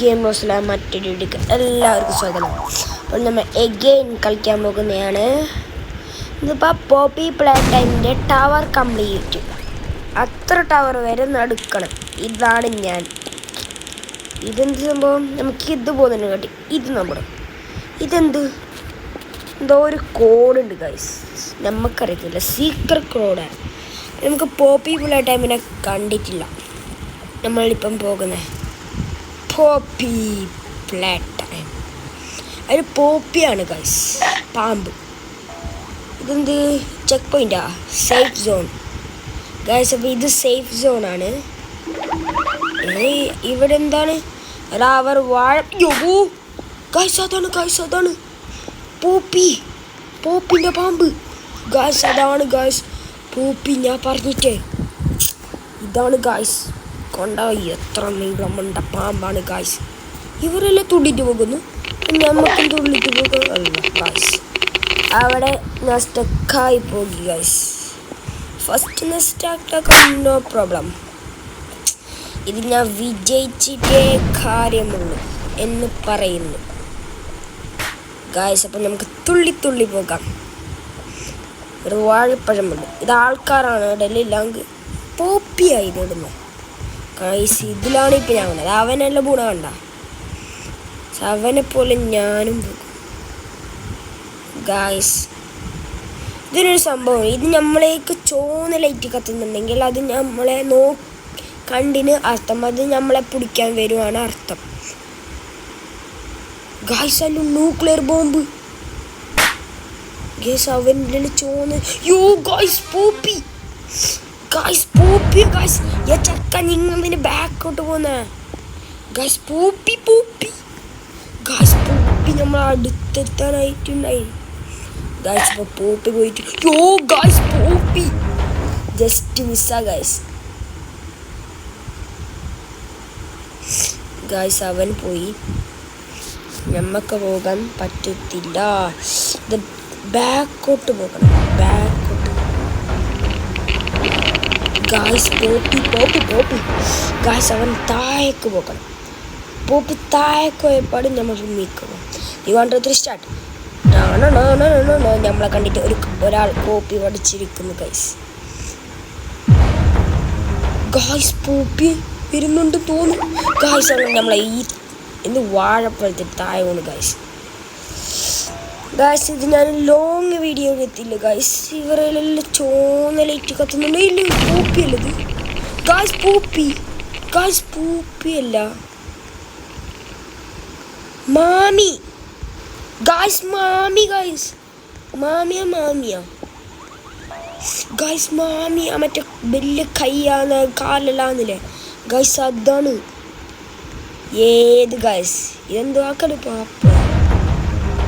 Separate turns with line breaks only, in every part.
Game റോസിലെ മറ്റൊരു വീഡിയോക്ക് എല്ലാവർക്കും സ്വാഗതം. അപ്പോൾ നമ്മൾ എഗെയിൻ കളിക്കാൻ പോകുന്നതാണ്. ഇതിപ്പോൾ പോപ്പി പ്ലേ ടൈമിൻ്റെ ടവർ കംപ്ലീറ്റ്, അത്ര ടവർ വരെ നടക്കണം. ഇതാണ് ഞാൻ. ഇതെന്ത് സംഭവം? നമുക്ക് ഇത് പോകുന്നുണ്ട് കേട്ടി. ഇത് നമ്മുടെ എന്തോ ഒരു കോഡുണ്ട് ഗൈസ്, നമുക്കറിയത്തില്ല. സീക്രട്ട് കോഡാണ്. നമുക്ക് പോപ്പി പ്ലേ ടൈമിനെ കണ്ടിട്ടില്ല. നമ്മളിപ്പം പോകുന്നത് പോപ്പി പ്ലേ ടൈം. അതിന് പോപ്പിയാണ് ഗൈസ്, പാമ്പ്. ഇതെന്ത് ചെക്ക് പോയിന്റാ? Safe zone guys. അപ്പോൾ ഇത് സേഫ് സോണാണ്. ഇവിടെ എന്താണ്? അവർ വാഴ ഗൈസ്, അതാണ് പോപ്പിൻ്റെ പാമ്പ് ഗൈസ്. അതാണ് ഗൈസ് പോപ്പി. ഞാൻ പറഞ്ഞിട്ടേ, ഇതാണ് ഗൈസ്. കൊണ്ടായി എത്ര നീളമുണ്ട പാമ്പാണ് ഗൈസ്. ഇവരെല്ലാം തുള്ളിട്ട് പോകുന്നു, നമുക്കും തുള്ളിട്ട് പോകുന്നു ഗൈസ്. അവിടെ ഞാൻ സ്റ്റക്കായി പോയി ഗൈസ്. ഫസ്റ്റ് ഞാൻ സ്റ്റക്കാക്കാൻ നോ പ്രോബ്ലം. ഇത് ഞാൻ വിജയിച്ചിട്ടേ കാര്യമുള്ളൂ എന്ന് പറയുന്നു ഗൈസ്. അപ്പം നമുക്ക് തുള്ളി പോകാം. ഒരു വാഴപ്പഴമുണ്ട്. ഇത് ആൾക്കാരാണ് ഇടലില്ലെങ്കിൽ പോപ്പിയായി ഇടുന്നത് ഗൈസ്. ഇതിലാണ് ഇപ്പം ഞാൻ വന്നത്. അവനെല്ലാം ഗുണം കണ്ട, അവനെ പോലെ ഞാനും പോകും ഗൈസ്. ഇതിനൊരു സംഭവം, ഇത് നമ്മളേക്ക് ചോന്ന ലൈറ്റ് കത്തുന്നുണ്ടെങ്കിൽ അത് നമ്മളെ കണ്ടിന് അർത്ഥം, അത് നമ്മളെ പിടിക്കാൻ വരുവാണ് അർത്ഥം ഗൈസ്. അല്ല ന്യൂക്ലിയർ ബോംബ് ഗൈസ്. അവൻ്റെ ചോന്ന് ഗൈസ് പോപ്പി ഗൈസ്. ചക്ക നിങ്ങളതിന് ബാക്കോട്ട് പോന്ന ഗൈസ്. Poppy guys. പോപ്പി നമ്മൾ അടുത്തെത്താനായിട്ടുണ്ടായി ഗൈസ്. ഇപ്പോൾ പോപ്പി പോയിട്ട് ഗൈസ് പോപ്പി ജസ്റ്റ് മിസ്സാ ഗൈസ്. ഗൈസ് അവൻ പോയി, നമുക്ക് പോകാൻ പറ്റത്തില്ല. ഇത് ബാക്കോട്ട് പോകണം, ബാക്കോട്ട് ഗൈസ്. Poppy guys. അവൻ താഴേക്ക് പോകണം. പോപ്പി താഴേക്ക് പോയപ്പാട് നമ്മൾ മിക്കണം. 1 2 3 സ്റ്റാർട്ട്. നമ്മളെ കണ്ടിട്ട് ഒരാൾ പോപ്പി പഠിച്ചിരിക്കുന്നു ഗൈസ്. പോപ്പി വരുന്നുണ്ട് തോന്നുന്നു ഗൈസ്. നമ്മളെ ഈ വാഴപ്പഴത്തിൽ താഴെ വീണ് ഗൈസ്. ഇത് ഞാൻ ലോങ് വീഡിയോ എത്തില്ല ഗൈസ്. ഇവരെല്ലാം ചോന്ന ലൈറ്റ് കത്തുന്നുണ്ട്. ഇല്ല പോപ്പി അല്ലത് ഗൈസ്. പോപ്പി അല്ല, മാമി ഗൈസ്. മാമിയാ ഗൈസ്. മാമിയാ മറ്റേ വലിയ കയ്യാന്ന് കാലെല്ലാന്നില്ലേ ഗൈസ്, അതാണ്. ഏത് ഗൈസ്? ഇതെന്തോ ആക്കല് പാപ്പ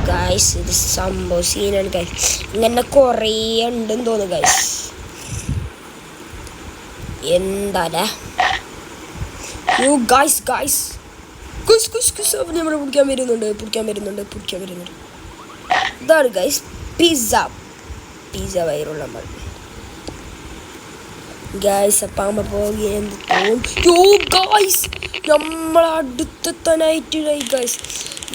ഗൈസ്. ഇത് സംഭവം സീനാണ് ഗൈസ്. ഇങ്ങനെ കുറേ ഉണ്ടെന്ന് തോന്നുന്നു ഗൈസ്. എന്താ ഗൈസ്. നമ്മളെ പിടിക്കാൻ വരുന്നുണ്ട്. ഇതാണ് ഗൈസ് പിസ്സ വയറുള്ള നമ്മൾ ഗൈസ്. അപ്പം നമ്മൾ പോകുന്നത് തോന്നും ഗൈസ്. നമ്മളടുത്തെത്താനായിട്ടുണ്ടായി ഗൈസ്.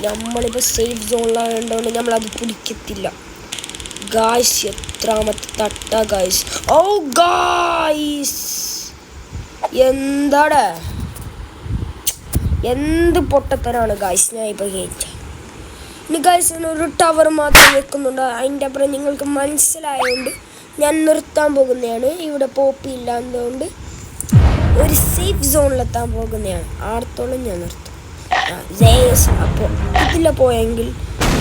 നമ്മളിപ്പോൾ സേഫ് സോണിലായതുകൊണ്ട് നമ്മളത് പിടിക്കത്തില്ല ഗൈസ്. എത്രാമത്തെ തട്ട ഗൈസ്. ഗൈസ് എന്താടാ, എന്ത് പൊട്ടത്തരാണ് ഗൈസ് ഞാൻ ഇപ്പോൾ കേട്ട. ഇനി ഗൈസ് ഒരു ടവർ മാത്രം വെക്കുന്നുണ്ട്. അതിൻ്റെ അപ്പുറം നിങ്ങൾക്ക് മനസ്സിലായതുകൊണ്ട് ഞാൻ നിർത്താൻ പോകുന്നതാണ്. ഇവിടെ പോപ്പി ഇല്ലാത്തതുകൊണ്ട് ഒരു സേഫ് സോണിലെത്താൻ പോകുന്നതാണ്. ആർത്തോളം ഞാൻ നിർത്തും. അപ്പോൾ ഇതില്ല പോയെങ്കിൽ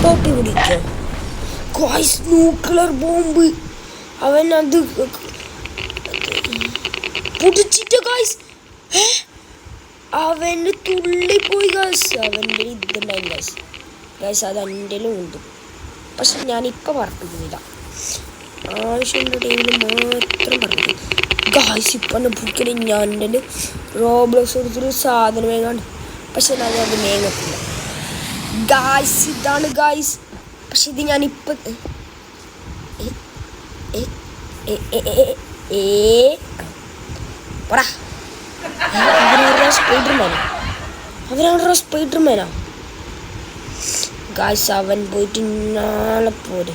പോപ്പി പിടിക്കോ ഗൈസ്. ന്യൂക്ലിയർ ബോംബ് അവൻ അത് പിടിച്ചിട്ട് ഗൈസ്. അവന് തുള്ളിപ്പോയി ഗൈസ്. അവൻ്റെ ഇതുണ്ടായി ഗൈസ്. അത് എൻ്റെലും ഉണ്ട്, പക്ഷെ ഞാനിപ്പോൾ പറഞ്ഞില്ല. ആവശ്യമുള്ള ടൈമിൽ മാത്രം പറഞ്ഞു ഗൈസ്. ഇപ്പം എന്നെ ബുക്കിന് ഞാൻ എൻ്റെ റോബ്ലോക്സ് കൊടുത്തൊരു സാധനം വേങ്ങാണ്ട്, പക്ഷെ ഞാൻ അത് മേങ്ങത്തില്ല ഗൈസ്. ഇതാണ് ഗൈസ്. പക്ഷെ ഇത് ഞാനിപ്പോൾ സ്പൈഡർമാൻ അവനാണോ സ്പൈഡർമാനാ? ഗായ്സ് അവൻ പോയിട്ട് നാളെ പോരെ.